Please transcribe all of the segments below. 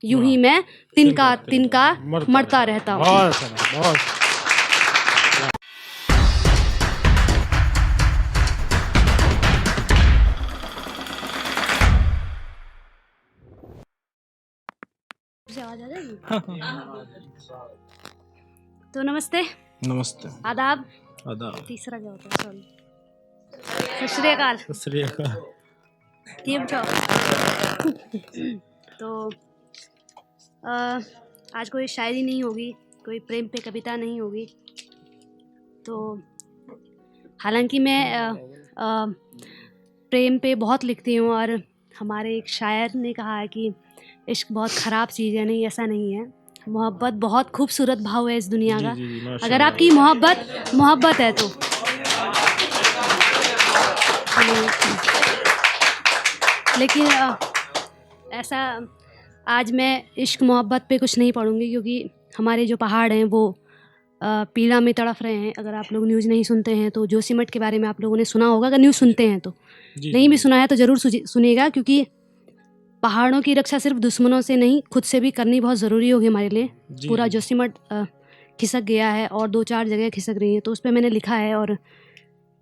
यूं ही वाह। मैं तिनका तिनका तिनका मरता मरता रहता हूँ। बहुत सारा, बहुत मुझे आवाज आ जाएगी? तो नमस्ते, नमस्ते। आदाब, आदाब। तीसरा क्या होता है? सॉरी, सत श्री अकाल। सत श्री अकाल। केम छो? तो आज कोई शायरी नहीं होगी, कोई प्रेम पे कविता नहीं होगी। तो हालांकि मैं प्रेम पे बहुत लिखती हूँ, और हमारे एक शायर ने कहा है कि इश्क बहुत ख़राब चीज़ है। नहीं, ऐसा नहीं है। मोहब्बत बहुत खूबसूरत भाव है इस दुनिया जी का। जी जी, अगर माशाल्लाह। आपकी मोहब्बत है तो लेकिन ऐसा आज मैं इश्क मोहब्बत पे कुछ नहीं पढ़ूंगी, क्योंकि हमारे जो पहाड़ हैं वो पीड़ा में तड़फ रहे हैं। अगर आप लोग न्यूज़ नहीं सुनते हैं तो जोशीमठ के बारे में आप लोगों ने सुना होगा। अगर न्यूज़ सुनते हैं तो, जी नहीं भी जी सुना है तो ज़रूर सुनिएगा, क्योंकि पहाड़ों की रक्षा सिर्फ दुश्मनों से नहीं, खुद से भी करनी बहुत ज़रूरी होगी हमारे लिए। जी पूरा जी। जोशीमठ खिसक गया है, और 2-4 जगह खिसक रही हैं, तो उस पर मैंने लिखा है। और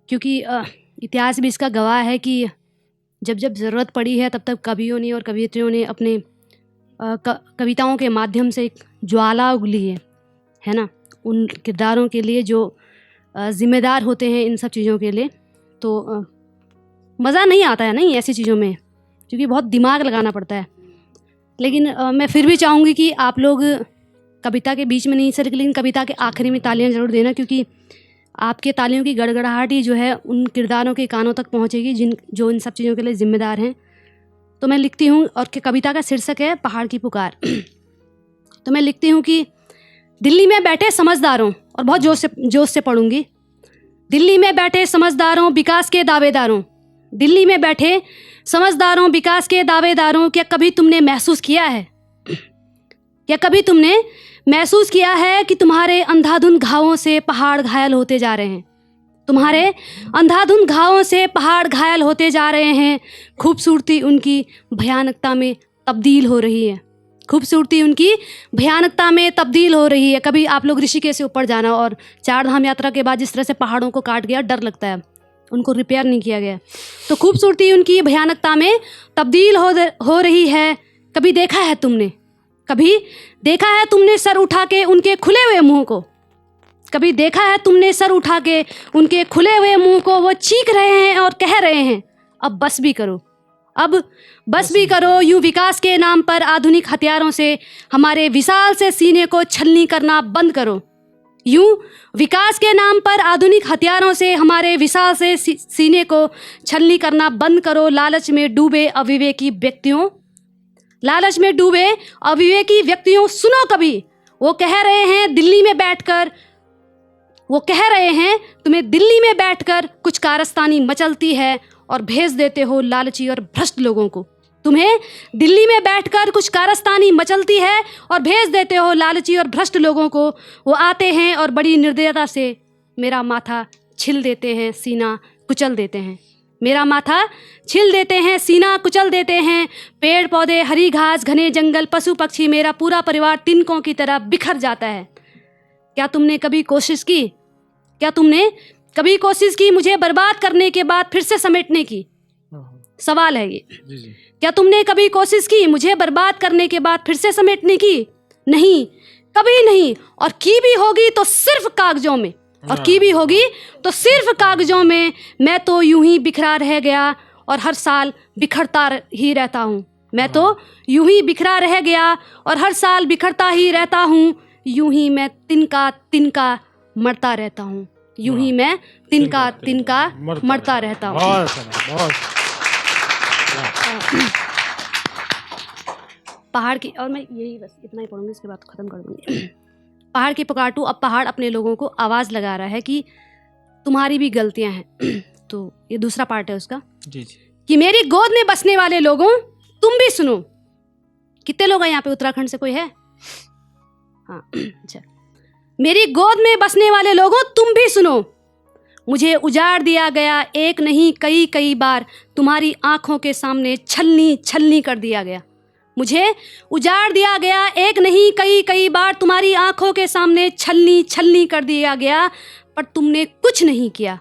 क्योंकि इतिहास भी इसका गवाह है कि जब जब ज़रूरत पड़ी है तब तब कवियों ने और कवियत्रियों ने अपने कविताओं के माध्यम से एक ज्वाला उगली है ना, उन किरदारों के लिए जो ज़िम्मेदार होते हैं इन सब चीज़ों के लिए। तो मज़ा नहीं आता है नहीं ऐसी चीज़ों में, क्योंकि बहुत दिमाग लगाना पड़ता है। लेकिन मैं फिर भी चाहूँगी कि आप लोग कविता के बीच में नहीं सर, लेकिन कविता के आखिरी में तालियां ज़रूर देना, क्योंकि आपके तालियों की गड़गड़ाहट ही जो है उन किरदारों के कानों तक पहुँचेगी जो इन सब चीज़ों के लिए ज़िम्मेदार हैं। तो मैं लिखती हूँ, और कविता का शीर्षक है पहाड़ की पुकार। तो मैं लिखती हूँ कि दिल्ली में बैठे समझदारों, और बहुत जोश से पढ़ूंगी। दिल्ली में बैठे समझदारों, विकास के दावेदारों, दिल्ली में बैठे समझदारों, विकास के दावेदारों, क्या कभी तुमने महसूस किया है, क्या कभी तुमने महसूस किया है कि तुम्हारे अंधाधुंध घावों से पहाड़ घायल होते जा रहे हैं? तुम्हारे अंधाधुंध घावों से पहाड़ घायल होते जा रहे हैं। खूबसूरती उनकी भयानकता में तब्दील हो रही है। खूबसूरती उनकी भयानकता में तब्दील हो रही है। कभी आप लोग ऋषिकेश से ऊपर जाना, और 4 धाम यात्रा के बाद जिस तरह से पहाड़ों को काट गया, डर लगता है, उनको रिपेयर नहीं किया गया। तो खूबसूरती उनकी भयानकता में तब्दील हो रही है। कभी देखा है तुमने सर उठा के उनके खुले हुए मुंह को? कभी देखा है तुमने सर उठा के उनके खुले हुए मुंह को? वो चीख रहे हैं और कह रहे हैं, अब बस भी करो, यूं विकास के नाम पर आधुनिक हथियारों से हमारे विशाल से सीने को छलनी करना बंद करो। यूं विकास के नाम पर आधुनिक हथियारों से हमारे विशाल से सीने को छलनी करना बंद करो। लालच में डूबे अविवेकी व्यक्तियों, सुनो कभी। वो कह रहे हैं तुम्हें दिल्ली में बैठकर कुछ कारस्तानी मचलती है, और भेज देते हो लालची और भ्रष्ट लोगों को। तुम्हें दिल्ली में बैठकर कुछ कारस्तानी मचलती है और भेज देते हो लालची और भ्रष्ट लोगों को। वो आते हैं और बड़ी निर्दयता से मेरा माथा छिल देते हैं, सीना कुचल देते हैं। मेरा माथा छिल देते हैं, सीना कुचल देते हैं। पेड़ पौधे, हरी घास, घने जंगल, पशु पक्षी, मेरा पूरा परिवार तिनकों की तरह बिखर जाता है। क्या तुमने कभी कोशिश की मुझे बर्बाद करने के बाद फिर से समेटने की? सवाल है ये। जी जी। क्या तुमने कभी कोशिश की मुझे बर्बाद करने के बाद फिर से समेटने की? नहीं, कभी नहीं। और की भी होगी तो सिर्फ कागजों में। मैं तो यूं ही बिखरा रह गया और हर साल बिखरता ही रहता हूँ। यूं ही मैं तिनका मरता रहता हूँ। यूं ही मैं तिनका मरता रहता हूँ। बहुत सारा, बहुत पहाड़ की, और मैं यही बस इतना ही पढ़ूंगी, इसके बाद खत्म कर दूंगी। पहाड़ की पुकार टू। अब पहाड़ अपने लोगों को आवाज़ लगा रहा है कि तुम्हारी भी गलतियां हैं। तो ये दूसरा पार्ट है उसका। जी जी। कि मेरी गोद में बसने वाले लोगों, तुम भी सुनो। कितने लोग हैं यहाँ पे? उत्तराखंड से कोई है? हाँ, अच्छा। मेरी गोद में बसने वाले लोगों, तुम भी सुनो। मुझे उजाड़ दिया गया, एक नहीं कई बार तुम्हारी आंखों के सामने छलनी कर दिया गया। मुझे उजाड़ दिया गया, एक नहीं कई कई बार तुम्हारी आंखों के सामने छलनी छलनी कर दिया गया, पर तुमने कुछ नहीं किया,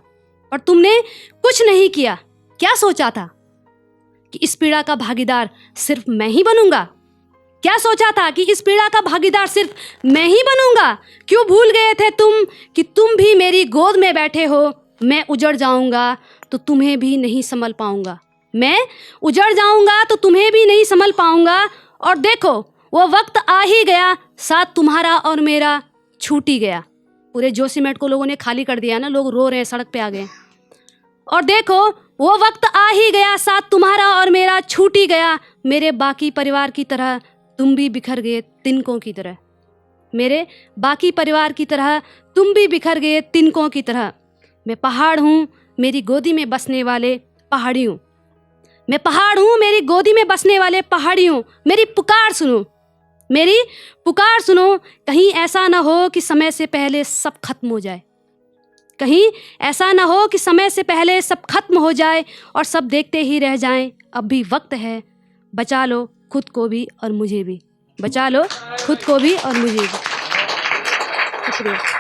पर तुमने कुछ नहीं किया। क्या सोचा था कि इस पीड़ा का भागीदार सिर्फ मैं ही बनूंगा? क्या सोचा था कि इस पीड़ा का भागीदार सिर्फ मैं ही बनूंगा? क्यों भूल गए थे तुम कि तुम भी मेरी गोद में बैठे हो? मैं उजड़ जाऊंगा तो तुम्हें भी नहीं संभल पाऊंगा, मैं उजड़ जाऊंगा तो तुम्हें भी नहीं संभल पाऊंगा। और देखो वो वक्त आ ही गया, साथ तुम्हारा और मेरा छूट ही गया। पूरे जोशीमठ को लोगों ने खाली कर दिया ना, लोग रो रहे हैं, सड़क पे आ गए। और देखो वो वक्त आ ही गया, साथ तुम्हारा और मेरा छूट ही गया। मेरे बाकी परिवार की तरह तुम भी बिखर गए तिनकों की तरह, मेरे बाकी परिवार की तरह तुम भी बिखर गए तिनकों की तरह। मैं पहाड़ हूँ मेरी गोदी में बसने वाले पहाड़ी हूँ, मैं पहाड़ हूँ मेरी गोदी में बसने वाले पहाड़ी हूँ। मेरी पुकार सुनो, मेरी पुकार सुनो। कहीं ऐसा ना हो कि समय से पहले सब खत्म हो जाए, कहीं ऐसा ना हो कि समय से पहले सब खत्म हो जाए और सब देखते ही रह जाएं। अब भी वक्त है, बचा लो खुद को भी और मुझे भी, बचा लो खुद को भी और मुझे भी। शुक्रिया।